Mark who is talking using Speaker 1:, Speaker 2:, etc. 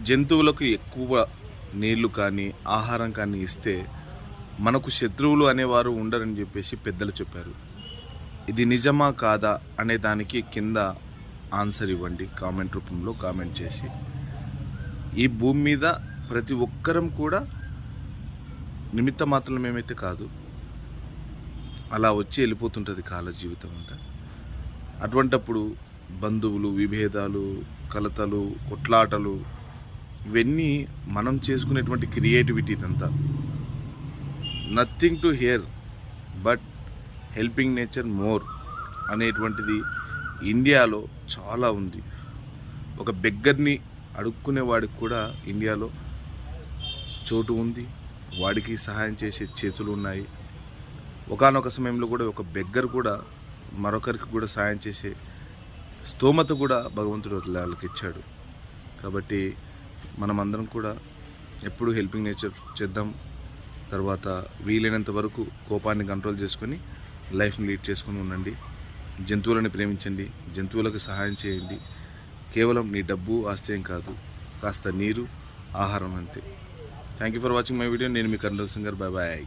Speaker 1: జంతువులకు ఎక్కువ నీళ్లు కానీ ఆహారం కానీ ఇస్తే మనకు శత్రువులు అనేవారు ఉండరని చెప్పేసి పెద్దలు చెప్పారు. ఇది నిజమా కాదా అనే దానికి కింద ఆన్సర్ ఇవ్వండి, కామెంట్ రూపంలో కామెంట్ చేసి. ఈ భూమి మీద ప్రతి ఒక్కరం కూడా నిమిత్త మాత్రం ఏమైతే కాదు, అలా వచ్చి వెళ్ళిపోతుంటుంది కాల జీవితం అంతా. అటువంటప్పుడు బంధువులు, విభేదాలు, కలతలు, కొట్లాటలు ఇవన్నీ మనం చేసుకునేటువంటి క్రియేటివిటీ ఇదంతా. Nothing to hear but helping nature more అనేటువంటిది ఇండియాలో చాలా ఉంది. ఒక బెగ్గర్ని అడుక్కునే వాడికి కూడా ఇండియాలో చోటు ఉంది, వాడికి సహాయం చేసే చేతులు ఉన్నాయి. ఒకానొక సమయంలో కూడా ఒక బెగ్గర్ కూడా మరొకరికి కూడా సహాయం చేసే స్తోమత కూడా భగవంతుడు వాళ్ళకి ఇచ్చాడు. కాబట్టి మనమందరం కూడా ఎప్పుడు హెల్పింగ్ నేచర్ చేద్దాం. తర్వాత వీలైనంత వరకు కోపాన్ని కంట్రోల్ చేసుకొని లైఫ్ని లీడ్ చేసుకొని ఉండండి. జంతువులను ప్రేమించండి, జంతువులకు సహాయం చేయండి. కేవలం నీ డబ్బు ఆశ్చర్యం కాదు, కాస్త నీరు, ఆహారం అంతే. Thank you for watching my video. నేను మీ కర్నూలు సింగర్. Bye bye.